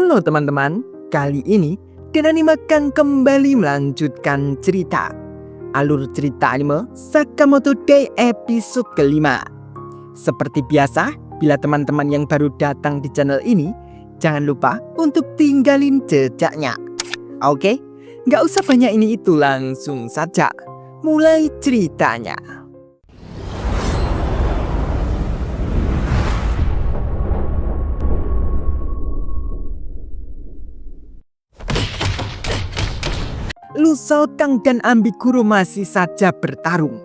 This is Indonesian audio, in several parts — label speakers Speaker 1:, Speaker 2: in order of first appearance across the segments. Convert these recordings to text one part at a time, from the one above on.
Speaker 1: Halo teman-teman, kali ini Dan Anime akan kembali melanjutkan cerita. Alur cerita anime Sakamoto Day episode kelima. Seperti biasa, bila teman-teman yang baru datang di channel ini, jangan lupa untuk tinggalin jejaknya. Oke, nggak usah banyak ini itu, langsung saja mulai ceritanya. Lu Shaotang dan Ambiguro masih saja bertarung.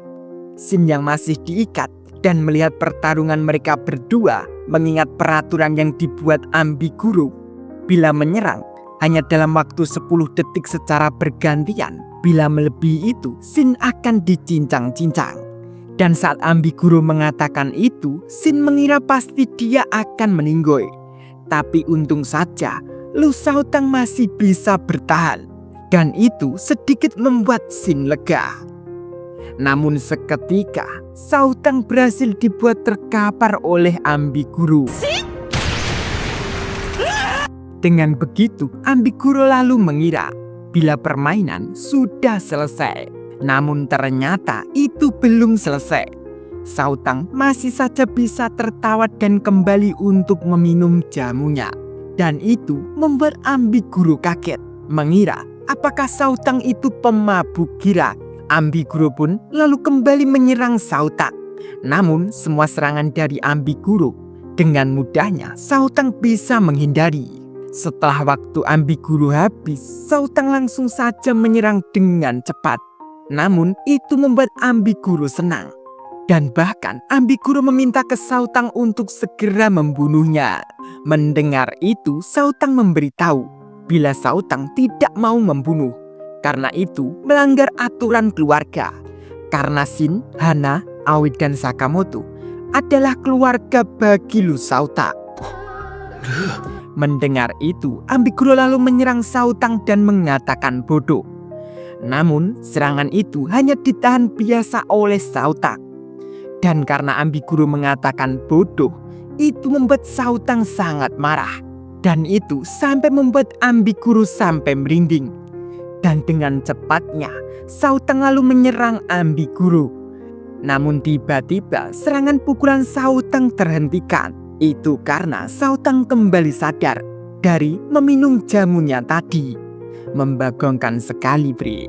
Speaker 1: Shin yang masih diikat dan melihat pertarungan mereka berdua mengingat peraturan yang dibuat Ambiguro. Bila menyerang, hanya dalam waktu 10 detik secara bergantian. Bila melebihi itu, Shin akan dicincang-cincang. Dan saat Ambiguro mengatakan itu, Shin mengira pasti dia akan meninggoy. Tapi untung saja, Lu Shaotang masih bisa bertahan. Dan itu sedikit membuat Shin lega. Namun seketika, Shaotang berhasil dibuat terkapar oleh Ambiguro. Dengan begitu, Ambiguro lalu mengira bila permainan sudah selesai. Namun ternyata itu belum selesai. Shaotang masih saja bisa tertawa dan kembali untuk meminum jamunya. Dan itu membuat Ambiguro kaget, mengira apakah Shaotang itu pemabuk gila. Ambiguro pun lalu kembali menyerang Shaotang. Namun semua serangan dari Ambiguro dengan mudahnya Shaotang bisa menghindari. Setelah waktu Ambiguro habis, Shaotang langsung saja menyerang dengan cepat. Namun itu membuat Ambiguro senang. Dan bahkan Ambiguro meminta ke Shaotang untuk segera membunuhnya. Mendengar itu, Shaotang memberitahu bila Shaotang tidak mau membunuh, karena itu melanggar aturan keluarga. Karena Shin, Hana, Aoi, dan Sakamoto adalah keluarga bagi Lu Shaotang. Mendengar itu, Ambiguro lalu menyerang Shaotang dan mengatakan bodoh. Namun serangan itu hanya ditahan biasa oleh Shaotang. Dan karena Ambiguro mengatakan bodoh, itu membuat Shaotang sangat marah. Dan itu sampai membuat Ambiguro sampai merinding. Dan dengan cepatnya, Shaotang lalu menyerang Ambiguro. Namun tiba-tiba serangan pukulan Shaotang terhentikan. Itu karena Shaotang kembali sadar dari meminum jamunya tadi. Membagongkan sekali, Bre.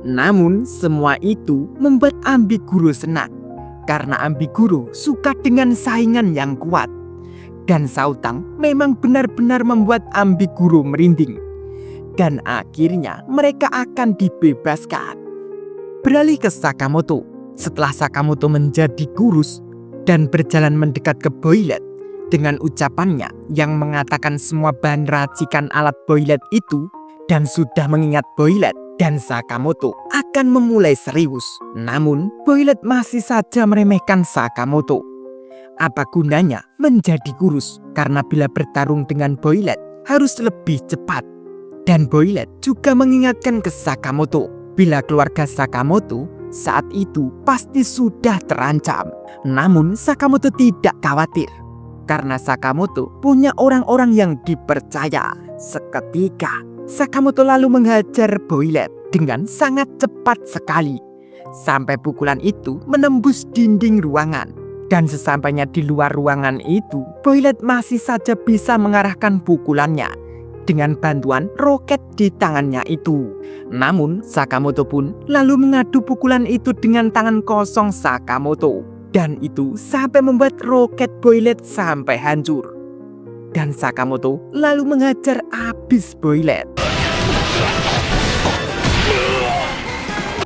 Speaker 1: Namun semua itu membuat Ambiguro senang. Karena Ambiguro suka dengan saingan yang kuat. Dan Shaotang memang benar-benar membuat Ambiguro merinding. Dan akhirnya mereka akan dibebaskan. Beralih ke Sakamoto. Setelah Sakamoto menjadi kurus dan berjalan mendekat ke Boilet dengan ucapannya yang mengatakan semua bahan racikan alat Boilet itu dan sudah mengingat Boilet dan Sakamoto akan memulai serius. Namun Boilet masih saja meremehkan Sakamoto. Apa gunanya menjadi kurus? Karena bila bertarung dengan Boilet harus lebih cepat. Dan Boilet juga mengingatkan ke Sakamoto bila keluarga Sakamoto saat itu pasti sudah terancam. Namun Sakamoto tidak khawatir karena Sakamoto punya orang-orang yang dipercaya. Seketika Sakamoto lalu menghajar Boilet dengan sangat cepat sekali sampai pukulan itu menembus dinding ruangan. Dan sesampainya di luar ruangan itu, Boilet masih saja bisa mengarahkan pukulannya dengan bantuan roket di tangannya itu. Namun Sakamoto pun lalu mengadu pukulan itu dengan tangan kosong Sakamoto. Dan itu sampai membuat roket Boilet sampai hancur. Dan Sakamoto lalu menghajar habis Boilet.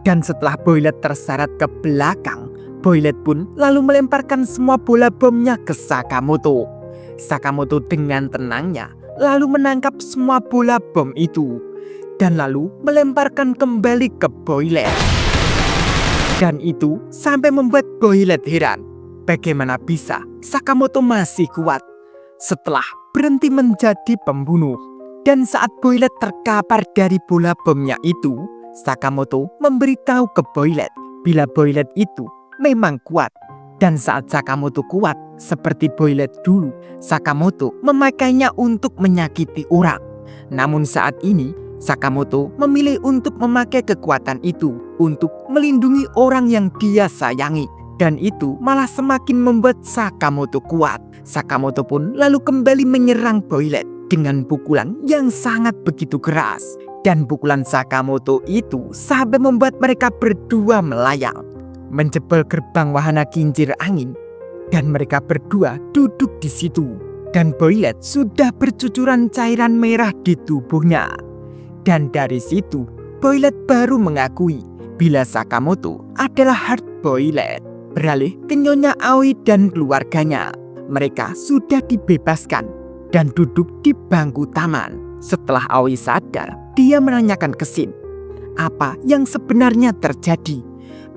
Speaker 1: Dan setelah Boilet terseret ke belakang, Boilet pun lalu melemparkan semua bola bomnya ke Sakamoto. Sakamoto dengan tenangnya lalu menangkap semua bola bom itu dan lalu melemparkan kembali ke Boilet. Dan itu sampai membuat Boilet heran. Bagaimana bisa Sakamoto masih kuat setelah berhenti menjadi pembunuh. Dan saat Boilet terkapar dari bola bomnya itu, Sakamoto memberitahu ke Boilet bila Boilet itu memang kuat Dan saat Sakamoto kuat seperti Boylet dulu, Sakamoto memakainya untuk menyakiti orang. Namun saat ini Sakamoto memilih untuk memakai kekuatan itu untuk melindungi orang yang dia sayangi. Dan itu malah semakin membuat Sakamoto kuat. Sakamoto pun lalu kembali menyerang Boylet dengan pukulan yang sangat begitu keras. Dan pukulan Sakamoto itu sampai membuat mereka berdua melayang, menjebol gerbang wahana kincir angin. Dan mereka berdua duduk di situ. Dan Boylet sudah bercucuran cairan merah di tubuhnya. Dan dari situ Boylet baru mengakui bila Sakamoto adalah Heart Boylet. Beralih ke Nyonya Aoi dan keluarganya. Mereka sudah dibebaskan dan duduk di bangku taman. Setelah Aoi sadar, dia menanyakan ke Shin apa yang sebenarnya terjadi.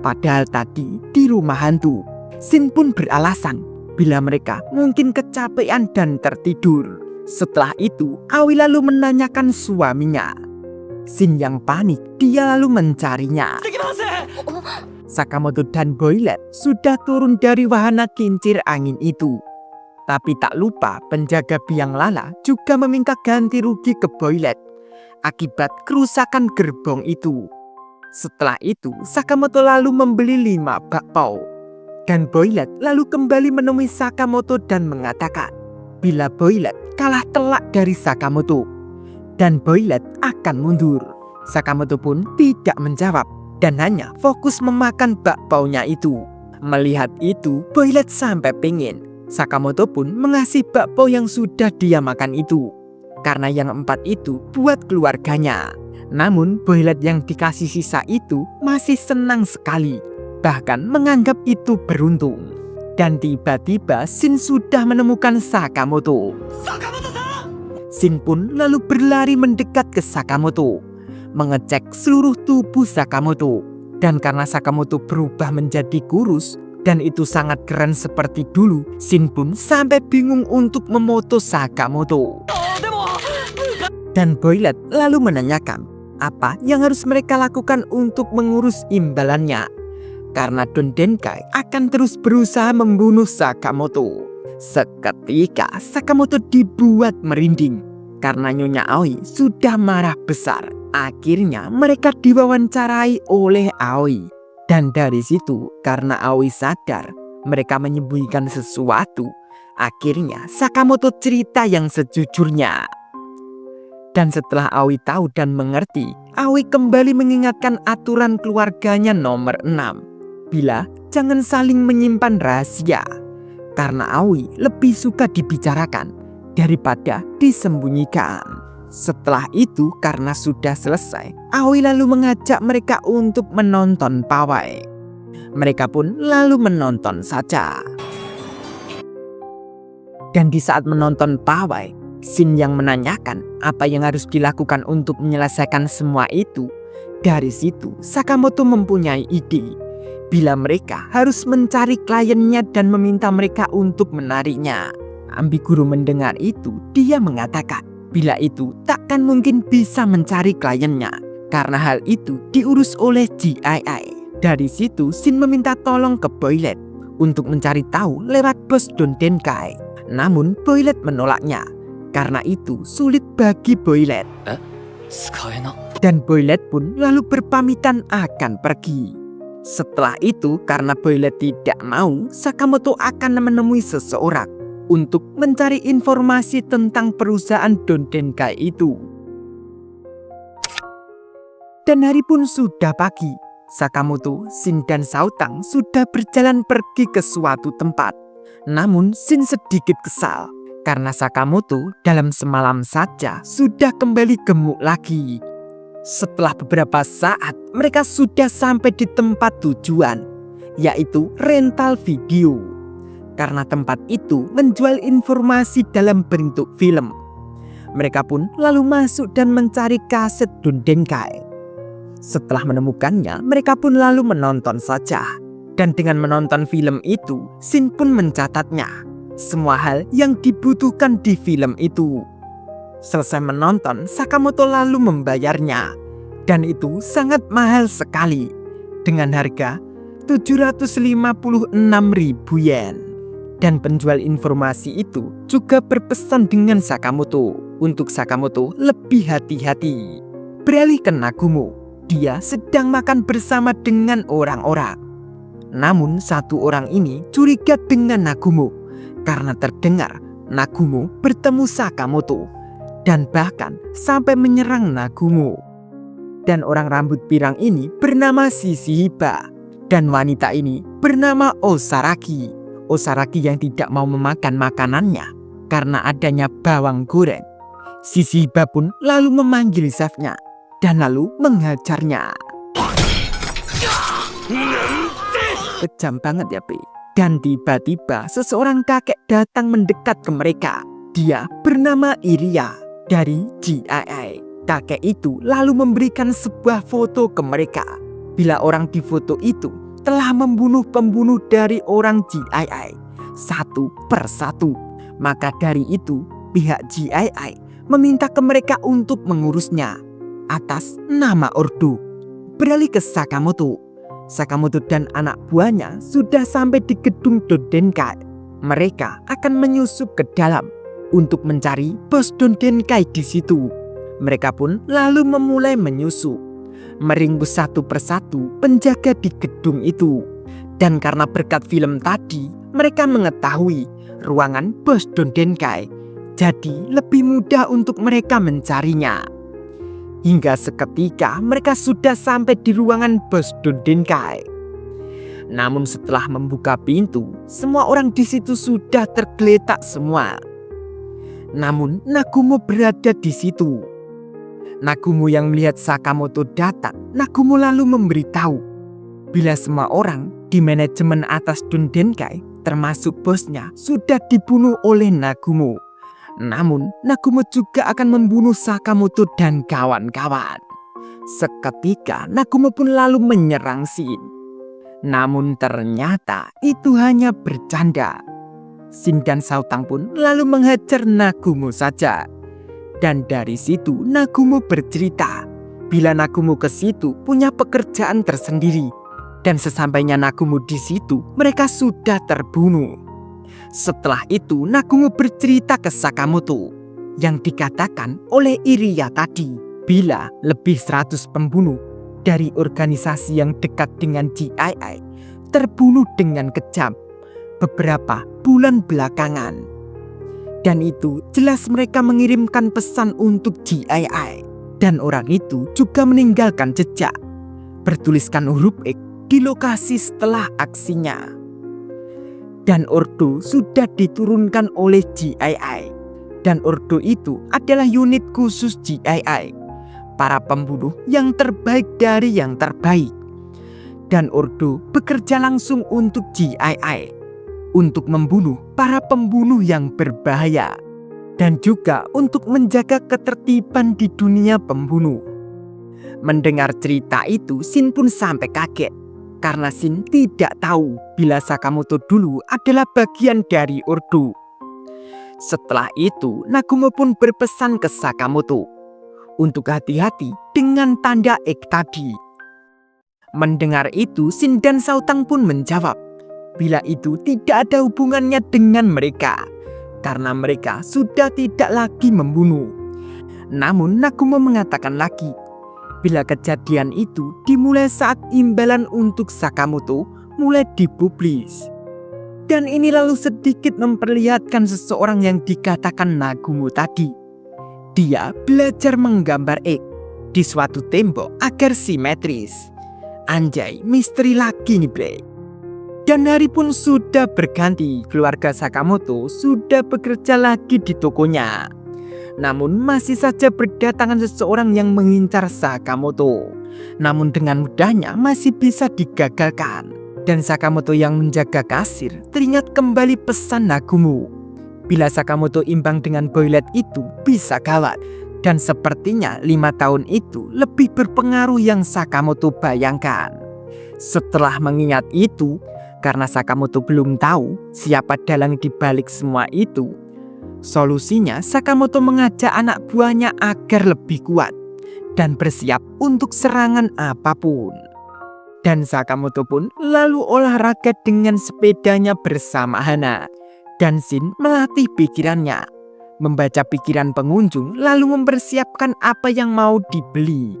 Speaker 1: Padahal tadi di rumah hantu, Shin pun beralasan bila mereka mungkin kecapean dan tertidur. Setelah itu, Aoi lalu menanyakan suaminya. Shin yang panik, dia lalu mencarinya. Sakamoto dan Boylet sudah turun dari wahana kincir angin itu. Tapi tak lupa penjaga biang lala juga meminta ganti rugi ke Boylet akibat kerusakan gerbong itu. Setelah itu Sakamoto lalu membeli 5 bakpao. Dan Boylet lalu kembali menemui Sakamoto dan mengatakan bila Boylet kalah telak dari Sakamoto dan Boylet akan mundur. Sakamoto pun tidak menjawab dan hanya fokus memakan bakpaonya itu. Melihat itu Boylet sampai pingin. Sakamoto pun mengasih bakpao yang sudah dia makan itu, karena yang 4 itu buat keluarganya. Namun Boylet yang dikasih sisa itu masih senang sekali, bahkan menganggap itu beruntung. Dan tiba-tiba Shin sudah menemukan Sakamoto. Shin pun lalu berlari mendekat ke Sakamoto, mengecek seluruh tubuh Sakamoto. Dan karena Sakamoto berubah menjadi kurus dan itu sangat keren seperti dulu, Shin pun sampai bingung untuk memoto Sakamoto. Dan Boylet lalu menanyakan apa yang harus mereka lakukan untuk mengurus imbalannya, karena Don Denkai akan terus berusaha membunuh Sakamoto. Seketika Sakamoto dibuat merinding karena Nyonya Aoi sudah marah besar. Akhirnya mereka diwawancarai oleh Aoi. Dan dari situ karena Aoi sadar mereka menyembunyikan sesuatu, akhirnya Sakamoto cerita yang sejujurnya. Dan setelah Aoi tahu dan mengerti, Aoi kembali mengingatkan aturan keluarganya nomor 6. Bila jangan saling menyimpan rahasia. Karena Aoi lebih suka dibicarakan daripada disembunyikan. Setelah itu karena sudah selesai, Aoi lalu mengajak mereka untuk menonton pawai. Mereka pun lalu menonton saja. Dan di saat menonton pawai, Shin yang menanyakan apa yang harus dilakukan untuk menyelesaikan semua itu. Dari situ Sakamoto mempunyai ide bila mereka harus mencari kliennya dan meminta mereka untuk menariknya. Ambiguro mendengar itu, dia mengatakan bila itu takkan mungkin bisa mencari kliennya karena hal itu diurus oleh GII. Dari situ Shin meminta tolong ke Boylet untuk mencari tahu lewat bos Don Denkai. Namun Boylet menolaknya karena itu sulit bagi Boylet. Dan Boylet pun lalu berpamitan akan pergi. Setelah itu karena Boylet tidak mau, Sakamoto akan menemui seseorang untuk mencari informasi tentang perusahaan Don Denkai itu. Dan hari pun sudah pagi. Sakamoto, Shin dan Saotang sudah berjalan pergi ke suatu tempat. Namun Shin sedikit kesal karena Sakamoto dalam semalam saja sudah kembali gemuk lagi. Setelah beberapa saat mereka sudah sampai di tempat tujuan, yaitu rental video. Karena tempat itu menjual informasi dalam bentuk film. Mereka pun lalu masuk dan mencari kaset Don Denkai. Setelah menemukannya, mereka pun lalu menonton saja. Dan dengan menonton film itu, Shin pun mencatatnya semua hal yang dibutuhkan di film itu. Selesai menonton, Sakamoto lalu membayarnya. Dan itu sangat mahal sekali, dengan harga 756.000 yen. Dan penjual informasi itu juga berpesan dengan Sakamoto untuk Sakamoto lebih hati-hati. Beralih ke Nagumo, dia sedang makan bersama dengan orang-orang. Namun satu orang ini curiga dengan Nagumo karena terdengar Nagumo bertemu Sakamoto dan bahkan sampai menyerang Nagumo. Dan orang rambut pirang ini bernama Shishiba dan wanita ini bernama Osaraki. Osaraki yang tidak mau memakan makanannya karena adanya bawang goreng. Shishiba pun lalu memanggil chefnya dan lalu menghajarnya. Kejam banget ya, Pi. Dan tiba-tiba seseorang kakek datang mendekat ke mereka. Dia bernama Iria dari GII. Kakek itu lalu memberikan sebuah foto ke mereka. Bila orang di foto itu telah membunuh pembunuh dari orang GII satu persatu, maka dari itu pihak GII meminta ke mereka untuk mengurusnya atas nama Ordo. Beralih ke Sakamoto. Sakamoto dan anak buahnya sudah sampai di gedung Dondenkai. Mereka akan menyusup ke dalam untuk mencari bos Dondenkai di situ. Mereka pun lalu memulai menyusup, meringkus satu persatu penjaga di gedung itu. Dan karena berkat film tadi, mereka mengetahui ruangan bos Dondenkai, jadi lebih mudah untuk mereka mencarinya. Hingga seketika mereka sudah sampai di ruangan bos Dondenkai. Namun setelah membuka pintu, semua orang di situ sudah tergeletak semua. Namun Nagumo berada di situ. Nagumo yang melihat Sakamoto datang, Nagumo lalu memberitahu bila semua orang di manajemen atas Dondenkai, termasuk bosnya, sudah dibunuh oleh Nagumo. Namun Nagumo juga akan membunuh Sakamoto dan kawan-kawan. Seketika Nagumo pun lalu menyerang Shin. Namun ternyata itu hanya bercanda. Shin dan Saotang pun lalu menghajar Nagumo saja. Dan dari situ Nagumo bercerita bila Nagumo ke situ punya pekerjaan tersendiri. Dan sesampainya Nagumo di situ, mereka sudah terbunuh. Setelah itu Nagumo bercerita ke Sakamoto yang dikatakan oleh Iria tadi, bila lebih 100 pembunuh dari organisasi yang dekat dengan GII terbunuh dengan kejam beberapa bulan belakangan. Dan itu jelas mereka mengirimkan pesan untuk GII. Dan orang itu juga meninggalkan jejak, bertuliskan huruf X di lokasi setelah aksinya. Dan Ordo sudah diturunkan oleh GII. Dan Ordo itu adalah unit khusus GII, para pembunuh yang terbaik dari yang terbaik. Dan Ordo bekerja langsung untuk GII untuk membunuh para pembunuh yang berbahaya dan juga untuk menjaga ketertiban di dunia pembunuh. Mendengar cerita itu, Shin pun sampai kaget karena Shin tidak tahu bila Sakamoto dulu adalah bagian dari Ordo. Setelah itu, Nagumo pun berpesan ke Sakamoto untuk hati-hati dengan tanda X tadi. Mendengar itu, Shin dan Saotang pun menjawab bila itu tidak ada hubungannya dengan mereka, karena mereka sudah tidak lagi membunuh. Namun Nagumo mengatakan lagi, bila kejadian itu dimulai saat imbalan untuk Sakamoto mulai dipublis. Dan ini lalu sedikit memperlihatkan seseorang yang dikatakan Nagumo tadi. Dia belajar menggambar X di suatu tembok agar simetris. Anjay, misteri lagi nih, Bre. Dan hari pun sudah berganti, keluarga Sakamoto sudah bekerja lagi di tokonya. Namun masih saja berdatangan seseorang yang mengincar Sakamoto. Namun dengan mudahnya masih bisa digagalkan. Dan Sakamoto yang menjaga kasir teringat kembali pesan Nagumo. Bila Sakamoto imbang dengan Boylet itu bisa gawat. Dan sepertinya 5 tahun itu lebih berpengaruh yang Sakamoto bayangkan. Setelah mengingat itu, karena Sakamoto belum tahu siapa dalang di balik semua itu, solusinya Sakamoto mengajak anak buahnya agar lebih kuat dan bersiap untuk serangan apapun. Dan Sakamoto pun lalu olahraga dengan sepedanya bersama Hana. Dan Shin melatih pikirannya, membaca pikiran pengunjung lalu mempersiapkan apa yang mau dibeli.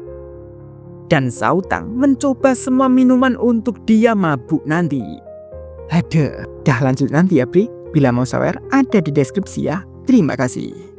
Speaker 1: Dan Sautang mencoba semua minuman untuk dia mabuk nanti. Dah lanjut nanti ya Bri. Bila mau sawer ada di deskripsi ya. Terima kasih.